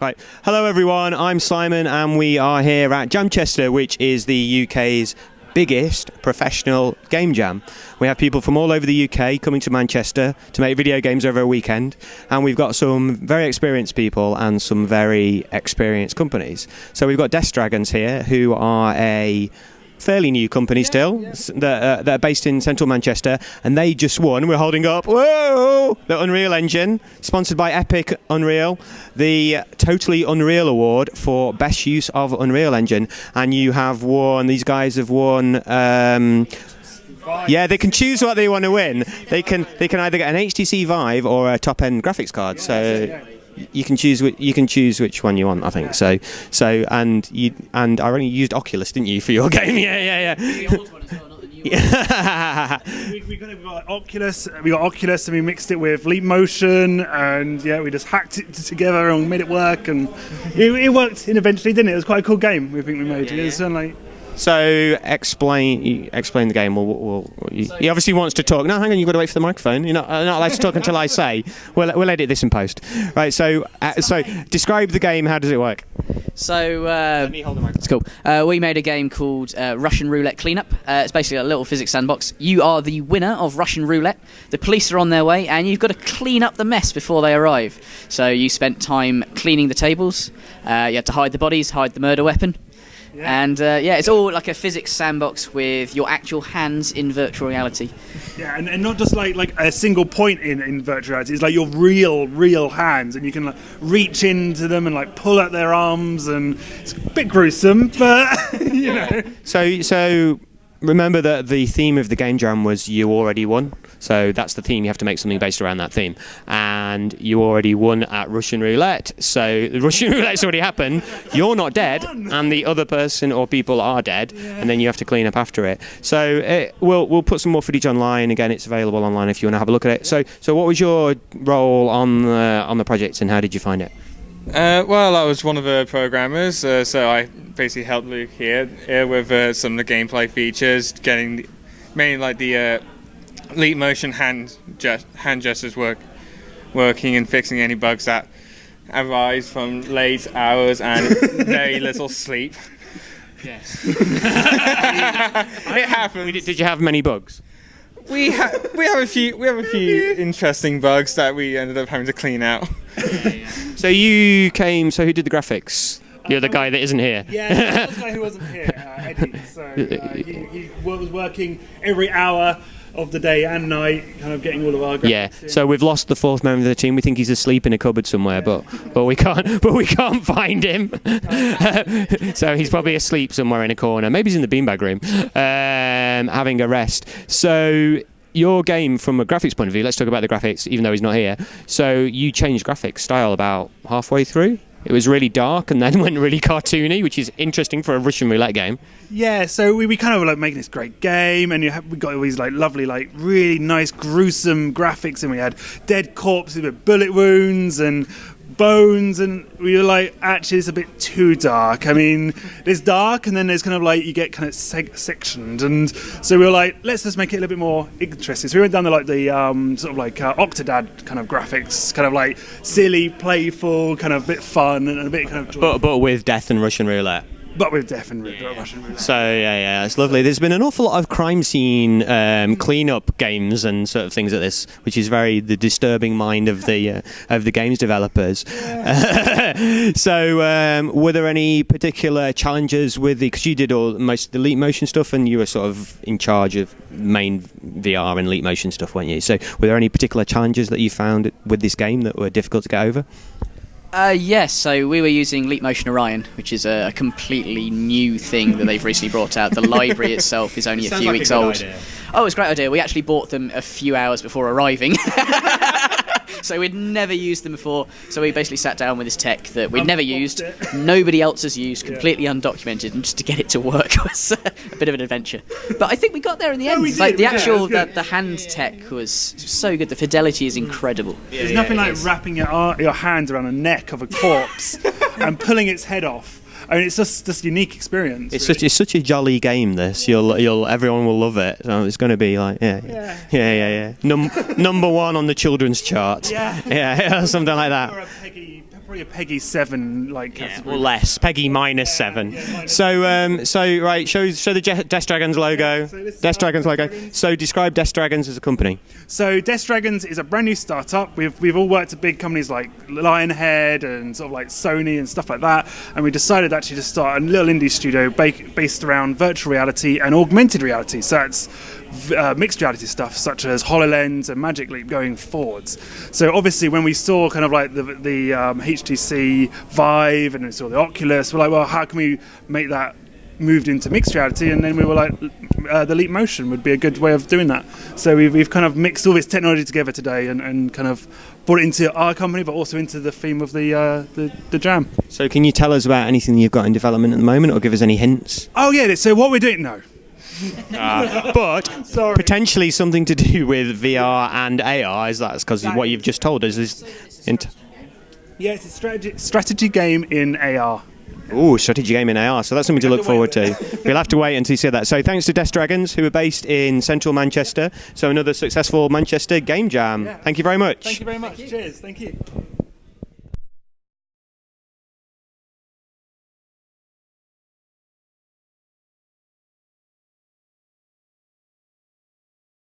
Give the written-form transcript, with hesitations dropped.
Right. Hello everyone, I'm Simon and we are here at Jamchester, which is the UK's biggest professional game jam. We have people from all over the UK coming to Manchester to make video games over a weekend, and we've got some very experienced people and some very experienced companies. So we've got Death Dragons here, who are a fairly new company still, that are based in central Manchester, and they just won, we're holding up, whoa, the Unreal Engine, sponsored by Epic Unreal, the Totally Unreal Award for Best Use of Unreal Engine. And you have won, these guys have won, yeah, they can choose what they want to win. They can either get an HTC Vive or a top-end graphics card, so you can choose which one you want, I think. So and I only used Oculus, didn't you, for your game? Yeah. The old one as well, not the new one. we got Oculus. We got Oculus, and we mixed it with Leap Motion, and we just hacked it together and made it work, and it worked. And eventually, didn't it? It was quite a cool game. We think we made. So explain the game. He obviously wants to talk. No, hang on, you've got to wait for the microphone. You're not allowed to talk until I say. We'll edit this in post. Right. So describe the game. How does it work? So Let me hold the microphone. it's cool. We made a game called Russian Roulette Cleanup. It's basically a little physics sandbox. You are the winner of Russian Roulette. The police are on their way, and you've got to clean up the mess before they arrive. So you spent time cleaning the tables. You had to hide the bodies, hide the murder weapon. And it's all like a physics sandbox with your actual hands in virtual reality. Yeah, and not just like a single point in virtual reality. It's like your real hands, and you can reach into them and pull out their arms, and it's a bit gruesome, but you know. So remember that the theme of the game jam was you already won. So that's the theme. You have to make something based around that theme, and you already won at Russian Roulette. So the Russian Roulette's already happened. You're not dead, and the other person or people are dead, and then you have to clean up after it. So we'll put some more footage online. Again, it's available online if you want to have a look at it. So what was your role on the project, and how did you find it? Well, I was one of the programmers, so I basically helped Luke here with some of the gameplay features, getting mainly the Leap Motion hand gestures working and fixing any bugs that arise from late hours and very little sleep. Yes. It happened. Did you have many bugs? We have a few interesting bugs that we ended up having to clean out. So you came. So who did the graphics? You're the guy that isn't here. Yeah, that's the guy who wasn't here, Eddie. So he was working every hour of the day and night, kind of getting all of our graphics. Yeah. So we've lost the fourth member of the team. We think he's asleep in a cupboard somewhere, but we can't find him. So he's probably asleep somewhere in a corner. Maybe he's in the beanbag room, having a rest. So your game, from a graphics point of view, let's talk about the graphics, even though he's not here. So you changed graphics style about halfway through. It was really dark and then went really cartoony, which is interesting for a Russian Roulette game. Yeah, so we kind of were making this great game, and we got all these lovely, really nice, gruesome graphics, and we had dead corpses with bullet wounds and bones, and we were like, actually, it's a bit too dark. I mean, it's dark, and then there's kind of you get kind of sectioned, and so we were like, let's just make it a little bit more interesting. So we went down to Octodad kind of graphics, kind of silly, playful, kind of bit fun, and a bit kind of joyful. But with death and Russian Roulette. But with death and Russian Roulette. So yeah, it's lovely. There's been an awful lot of crime scene clean-up games and sort of things like this, which is the disturbing mind of the games developers. So were there any particular challenges with because you did most of the Leap Motion stuff, and you were sort of in charge of main VR and Leap Motion stuff, weren't you? So were there any particular challenges that you found with this game that were difficult to get over? Yes, so we were using Leap Motion Orion, which is a completely new thing that they've recently brought out. The library itself is only a few weeks old. Idea. Oh, it's a great idea. We actually bought them a few hours before arriving. So we'd never used them before. So we basically sat down with this tech that we'd never used, nobody else has used, completely undocumented, and just to get it to work was a bit of an adventure. But I think we got there in the end. We did, the hand tech was so good. The fidelity is incredible. There's nothing like wrapping your hand around the neck of a corpse and pulling its head off. I mean, it's just this unique experience. It's such a jolly game. This everyone will love it. So it's going to be number one on the children's chart. Yeah, something like that. Or a Peggy Probably a Peggy 7 like Yeah, category. or less, Peggy -7. So right, show the Death Dragons logo. so this is Death Dragons logo. Dragons. So describe Death Dragons as a company. So Death Dragons is a brand new startup. We've all worked at big companies like Lionhead and sort of like Sony and stuff like that, and we decided actually to start a little indie studio based around virtual reality and augmented reality. So that's mixed reality stuff such as HoloLens and Magic Leap going forwards. So obviously when we saw kind of like the HTC Vive and we saw the Oculus, we're like, well, how can we make that moved into mixed reality? And then we were like, the Leap Motion would be a good way of doing that. So we've kind of mixed all this technology together today and kind of brought it into our company, but also into the theme of the jam. So can you tell us about anything you've got in development at the moment, or give us any hints? Oh yeah, so what we're doing, no. But Sorry. potentially something to do with VR and AR, is that because what you've just told us is... Yeah, it's a strategy game in AR. Ooh, strategy game in AR, so that's something to look forward to. We'll have to wait until you see that. So thanks to Death Dragons, who are based in central Manchester. So another successful Manchester game jam. Yeah. Thank you very much. Thank you very much. Cheers. Thank you.